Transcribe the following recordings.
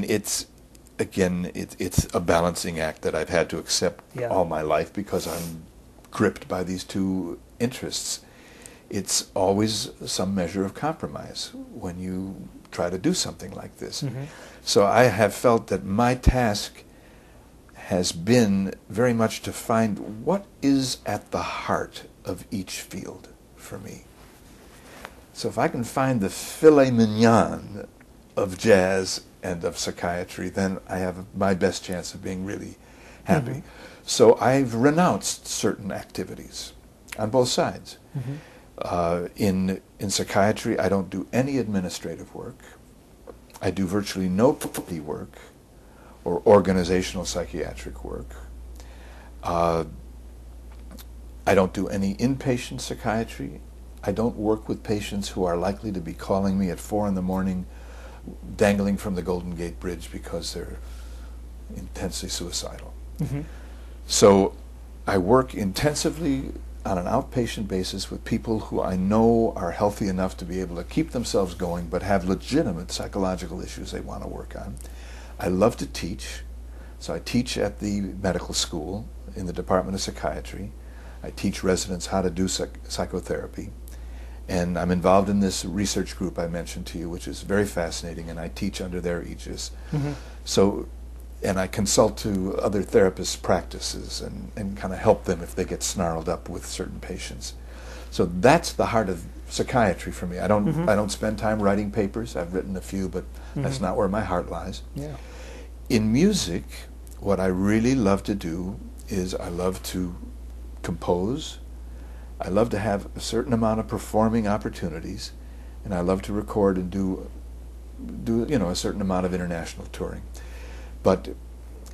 it's again, it's a balancing act that I've had to accept all my life because I'm gripped by these two interests. It's always some measure of compromise when you try to do something like this. So I have felt that my task has been very much to find what is at the heart of each field for me. So if I can find the filet mignon of jazz and of psychiatry, then I have my best chance of being really happy. So I've renounced certain activities on both sides. In psychiatry, I don't do any administrative work. I do virtually no faculty work or organizational psychiatric work. I don't do any inpatient psychiatry. I don't work with patients who are likely to be calling me at 4 in the morning dangling from the Golden Gate Bridge because they're intensely suicidal. So I work intensively on an outpatient basis with people who I know are healthy enough to be able to keep themselves going but have legitimate psychological issues they want to work on. I love to teach, so I teach at the medical school in the Department of Psychiatry. I teach residents how to do psychotherapy. And I'm involved in this research group I mentioned to you, which is very fascinating, and I teach under their aegis. So, and I consult to other therapists' practices and kind of help them if they get snarled up with certain patients. So that's the heart of psychiatry for me. I don't spend time writing papers. I've written a few, but that's not where my heart lies. In music, what I really love to do is I love to compose. I love to have a certain amount of performing opportunities, and I love to record and do a certain amount of international touring. But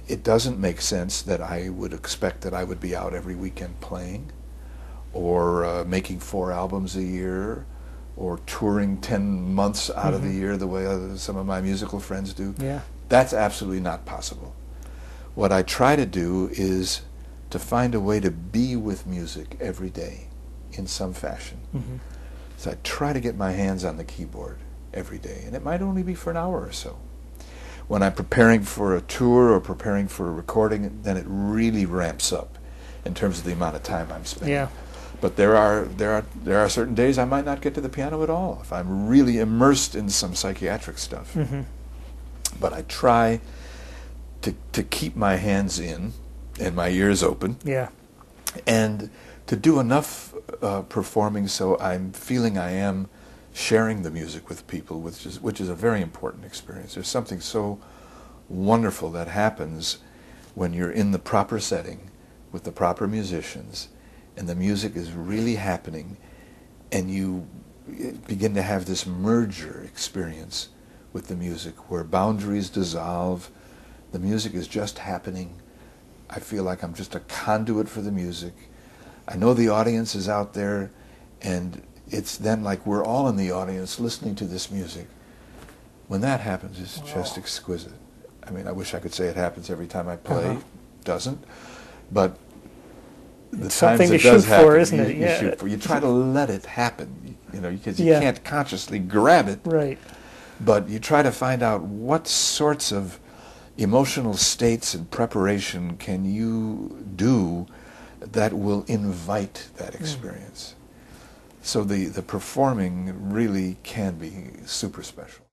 it doesn't make sense that I would expect that I would be out every weekend playing, or making 4 albums a year, or touring 10 months out of the year the way some of my musical friends do. That's absolutely not possible. What I try to do is to find a way to be with music every day in some fashion. So I try to get my hands on the keyboard every day, and it might only be for an hour or so. When I'm preparing for a tour or preparing for a recording, then it really ramps up in terms of the amount of time I'm spending. But there are certain days I might not get to the piano at all if I'm really immersed in some psychiatric stuff. But I try to keep my hands in and my ears open. And to do enough performing so I'm feeling I am sharing the music with people, which is a very important experience. There's something so wonderful that happens when you're in the proper setting with the proper musicians, and the music is really happening, and you begin to have this merger experience with the music where boundaries dissolve. The music is just happening. I feel like I'm just a conduit for the music. I know the audience is out there, and it's then like we're all in the audience listening to this music. When that happens, it's just exquisite. I mean, I wish I could say it happens every time I play. Doesn't. But the times it does happen, isn't it? You shoot for. You try to let it happen, because you can't consciously grab it. But you try to find out what sorts of emotional states and preparation can you do that will invite that experience. So the performing really can be super special.